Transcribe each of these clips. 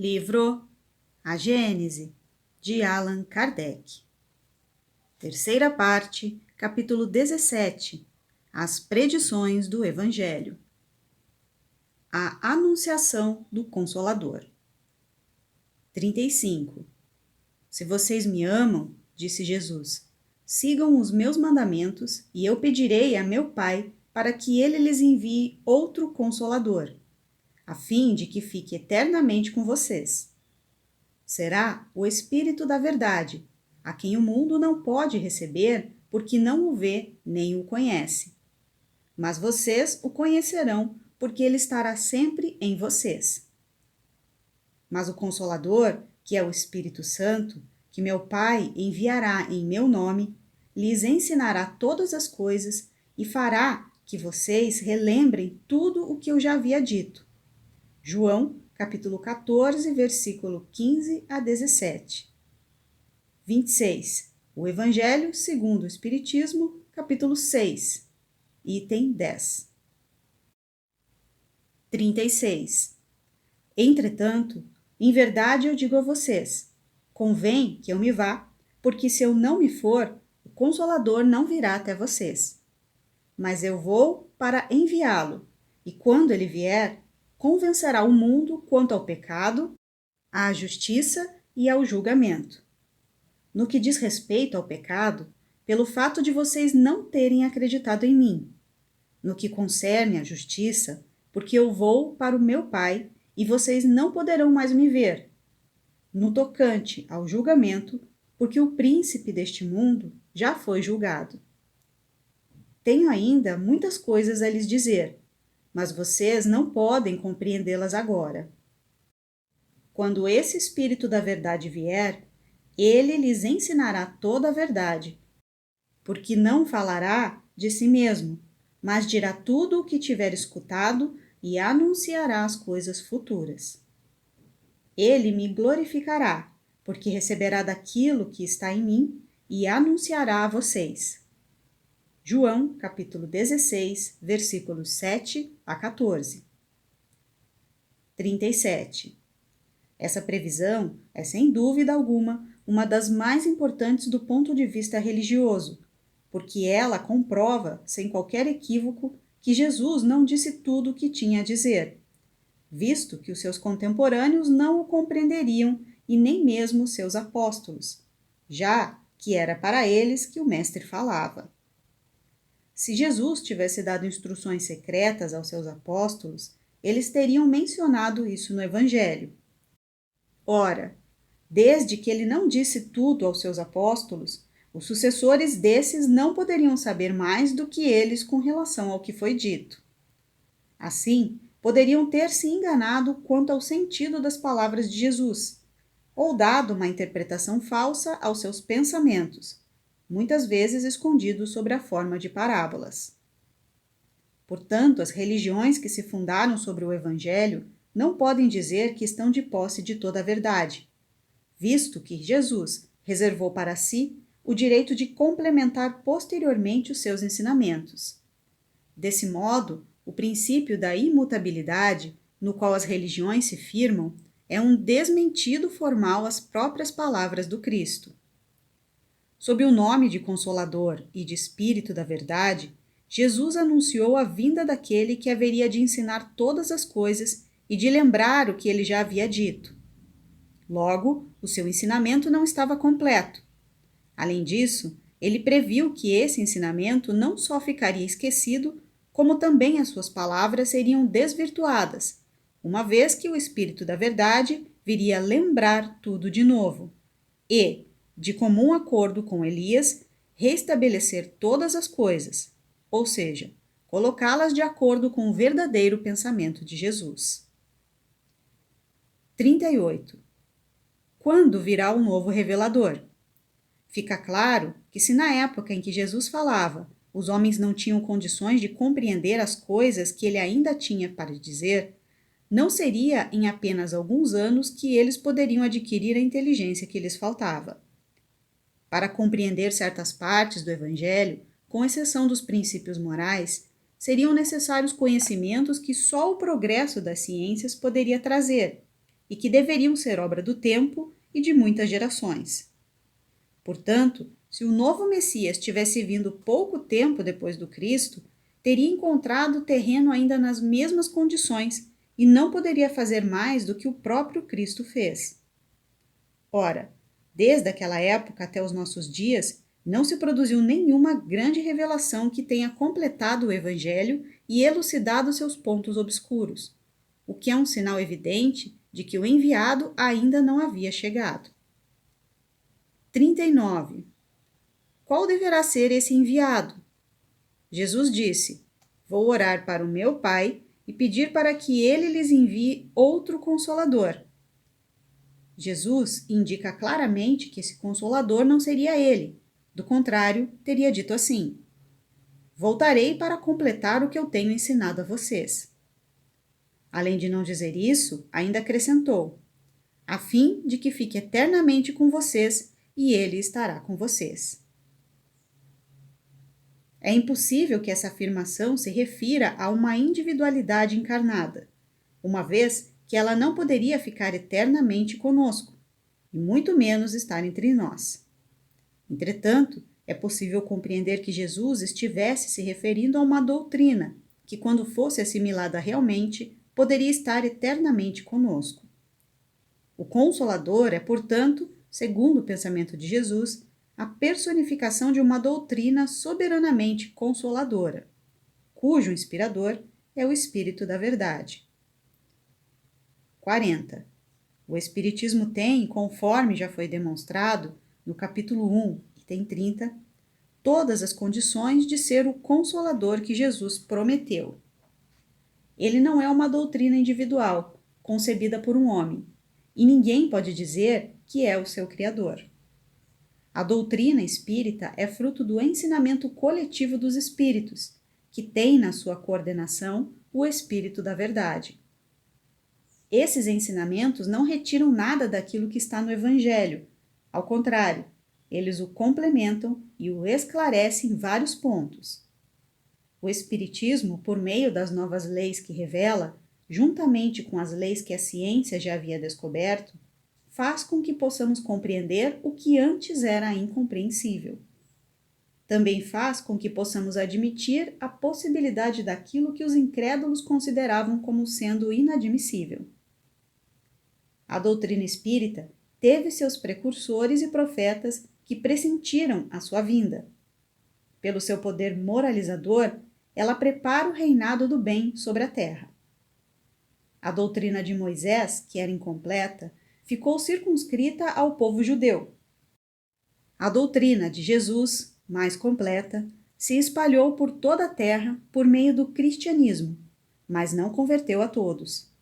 Livro A Gênese, de Allan Kardec. Terceira parte, capítulo 17. As predições do Evangelho. A anunciação do Consolador. 35. Se vocês me amam, disse Jesus, sigam os meus mandamentos e eu pedirei a meu Pai para que ele lhes envie outro Consolador, a fim de que fique eternamente com vocês. Será o Espírito da Verdade, a quem o mundo não pode receber porque não o vê nem o conhece. Mas vocês o conhecerão porque ele estará sempre em vocês. Mas o Consolador, que é o Espírito Santo, que meu Pai enviará em meu nome, lhes ensinará todas as coisas e fará que vocês relembrem tudo o que eu já havia dito. João, capítulo 14, versículo 15 a 17. 26. O Evangelho segundo o Espiritismo, capítulo 6, item 10. 36. Entretanto, em verdade eu digo a vocês, convém que eu me vá, porque se eu não me for, o Consolador não virá até vocês. Mas eu vou para enviá-lo, e quando ele vier, convencerá o mundo quanto ao pecado, à justiça e ao julgamento. No que diz respeito ao pecado, pelo fato de vocês não terem acreditado em mim. No que concerne à justiça, porque eu vou para o meu Pai e vocês não poderão mais me ver. No tocante ao julgamento, porque o príncipe deste mundo já foi julgado. Tenho ainda muitas coisas a lhes dizer, mas vocês não podem compreendê-las agora. Quando esse Espírito da Verdade vier, ele lhes ensinará toda a verdade, porque não falará de si mesmo, mas dirá tudo o que tiver escutado e anunciará as coisas futuras. Ele me glorificará, porque receberá daquilo que está em mim e anunciará a vocês. João, capítulo 16, versículos 7 a 14. 37. Essa previsão é, sem dúvida alguma, uma das mais importantes do ponto de vista religioso, porque ela comprova, sem qualquer equívoco, que Jesus não disse tudo o que tinha a dizer, visto que os seus contemporâneos não o compreenderiam e nem mesmo seus apóstolos, já que era para eles que o Mestre falava. Se Jesus tivesse dado instruções secretas aos seus apóstolos, eles teriam mencionado isso no Evangelho. Ora, desde que ele não disse tudo aos seus apóstolos, os sucessores desses não poderiam saber mais do que eles com relação ao que foi dito. Assim, poderiam ter se enganado quanto ao sentido das palavras de Jesus, ou dado uma interpretação falsa aos seus pensamentos, muitas vezes escondidos sob a forma de parábolas. Portanto, as religiões que se fundaram sobre o Evangelho não podem dizer que estão de posse de toda a verdade, visto que Jesus reservou para si o direito de complementar posteriormente os seus ensinamentos. Desse modo, o princípio da imutabilidade, no qual as religiões se firmam, é um desmentido formal às próprias palavras do Cristo. Sob o nome de Consolador e de Espírito da Verdade, Jesus anunciou a vinda daquele que haveria de ensinar todas as coisas e de lembrar o que ele já havia dito. Logo, o seu ensinamento não estava completo. Além disso, ele previu que esse ensinamento não só ficaria esquecido, como também as suas palavras seriam desvirtuadas, uma vez que o Espírito da Verdade viria lembrar tudo de novo e, de comum acordo com Elias, restabelecer todas as coisas, ou seja, colocá-las de acordo com o verdadeiro pensamento de Jesus. 38. Quando virá o novo revelador? Fica claro que se na época em que Jesus falava, os homens não tinham condições de compreender as coisas que ele ainda tinha para dizer, não seria em apenas alguns anos que eles poderiam adquirir a inteligência que lhes faltava. Para compreender certas partes do Evangelho, com exceção dos princípios morais, seriam necessários conhecimentos que só o progresso das ciências poderia trazer, e que deveriam ser obra do tempo e de muitas gerações. Portanto, se o novo Messias tivesse vindo pouco tempo depois do Cristo, teria encontrado o terreno ainda nas mesmas condições e não poderia fazer mais do que o próprio Cristo fez. Ora, desde aquela época até os nossos dias, não se produziu nenhuma grande revelação que tenha completado o Evangelho e elucidado seus pontos obscuros, o que é um sinal evidente de que o enviado ainda não havia chegado. 39. Qual deverá ser esse enviado? Jesus disse: Vou orar para o meu Pai e pedir para que ele lhes envie outro Consolador. Jesus indica claramente que esse Consolador não seria ele. Do contrário, teria dito assim: Voltarei para completar o que eu tenho ensinado a vocês. Além de não dizer isso, ainda acrescentou: a fim de que fique eternamente com vocês e ele estará com vocês. É impossível que essa afirmação se refira a uma individualidade encarnada, uma vez que ela não poderia ficar eternamente conosco, e muito menos estar entre nós. Entretanto, é possível compreender que Jesus estivesse se referindo a uma doutrina que, quando fosse assimilada realmente, poderia estar eternamente conosco. O Consolador é, portanto, segundo o pensamento de Jesus, a personificação de uma doutrina soberanamente consoladora, cujo inspirador é o Espírito da Verdade. 40. O Espiritismo tem, conforme já foi demonstrado no capítulo 1, item 30, todas as condições de ser o Consolador que Jesus prometeu. Ele não é uma doutrina individual, concebida por um homem, e ninguém pode dizer que é o seu criador. A doutrina espírita é fruto do ensinamento coletivo dos espíritos, que tem na sua coordenação o Espírito da Verdade. Esses ensinamentos não retiram nada daquilo que está no Evangelho. Ao contrário, eles o complementam e o esclarecem em vários pontos. O Espiritismo, por meio das novas leis que revela, juntamente com as leis que a ciência já havia descoberto, faz com que possamos compreender o que antes era incompreensível. Também faz com que possamos admitir a possibilidade daquilo que os incrédulos consideravam como sendo inadmissível. A doutrina espírita teve seus precursores e profetas que pressentiram a sua vinda. Pelo seu poder moralizador, ela prepara o reinado do bem sobre a terra. A doutrina de Moisés, que era incompleta, ficou circunscrita ao povo judeu. A doutrina de Jesus, mais completa, se espalhou por toda a terra por meio do cristianismo, mas não converteu a todos.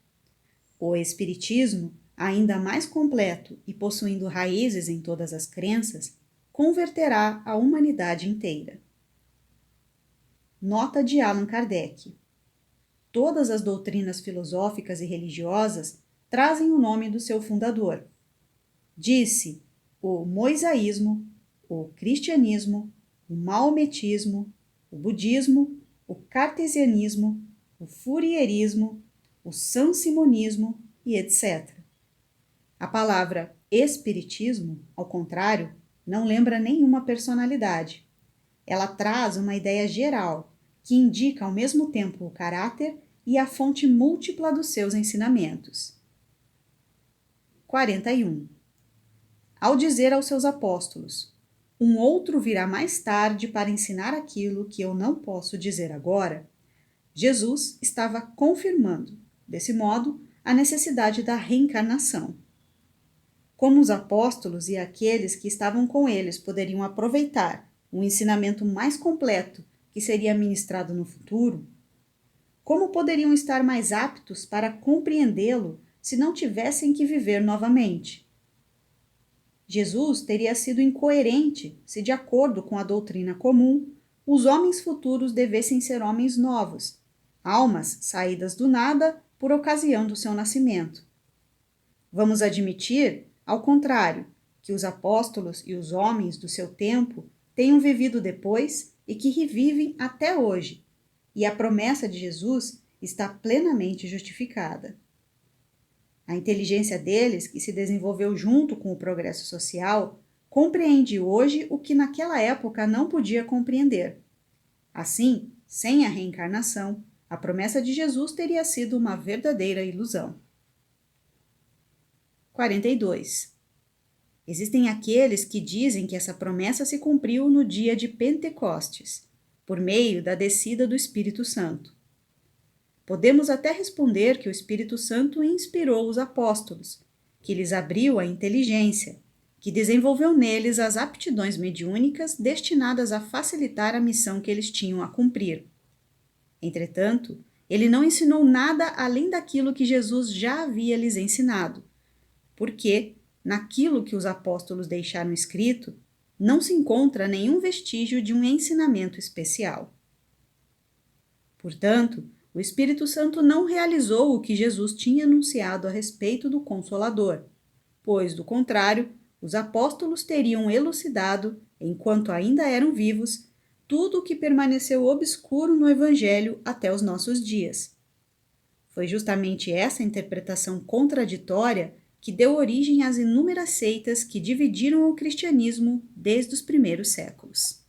O espiritismo, ainda mais completo e possuindo raízes em todas as crenças, converterá a humanidade inteira. Nota de Allan Kardec. Todas as doutrinas filosóficas e religiosas trazem o nome do seu fundador. Disse o moisaísmo, o cristianismo, o maometismo, o budismo, o cartesianismo, o fourierismo, o sansimonismo e etc. A palavra espiritismo, ao contrário, não lembra nenhuma personalidade. Ela traz uma ideia geral, que indica ao mesmo tempo o caráter e a fonte múltipla dos seus ensinamentos. 41. Ao dizer aos seus apóstolos: um outro virá mais tarde para ensinar aquilo que eu não posso dizer agora, Jesus estava confirmando, desse modo, a necessidade da reencarnação. Como os apóstolos e aqueles que estavam com eles poderiam aproveitar um ensinamento mais completo que seria ministrado no futuro, como poderiam estar mais aptos para compreendê-lo se não tivessem que viver novamente? Jesus teria sido incoerente se, de acordo com a doutrina comum, os homens futuros devessem ser homens novos, almas saídas do nada por ocasião do seu nascimento. Vamos admitir, ao contrário, que os apóstolos e os homens do seu tempo tenham vivido depois e que revivem até hoje, e a promessa de Jesus está plenamente justificada. A inteligência deles, que se desenvolveu junto com o progresso social, compreende hoje o que naquela época não podia compreender. Assim, sem a reencarnação, a promessa de Jesus teria sido uma verdadeira ilusão. 42. Existem aqueles que dizem que essa promessa se cumpriu no dia de Pentecostes, por meio da descida do Espírito Santo. Podemos até responder que o Espírito Santo inspirou os apóstolos, que lhes abriu a inteligência, que desenvolveu neles as aptidões mediúnicas destinadas a facilitar a missão que eles tinham a cumprir. Entretanto, ele não ensinou nada além daquilo que Jesus já havia lhes ensinado, porque, naquilo que os apóstolos deixaram escrito, não se encontra nenhum vestígio de um ensinamento especial. Portanto, o Espírito Santo não realizou o que Jesus tinha anunciado a respeito do Consolador, pois, do contrário, os apóstolos teriam elucidado, enquanto ainda eram vivos, tudo o que permaneceu obscuro no Evangelho até os nossos dias. Foi justamente essa interpretação contraditória que deu origem às inúmeras seitas que dividiram o cristianismo desde os primeiros séculos.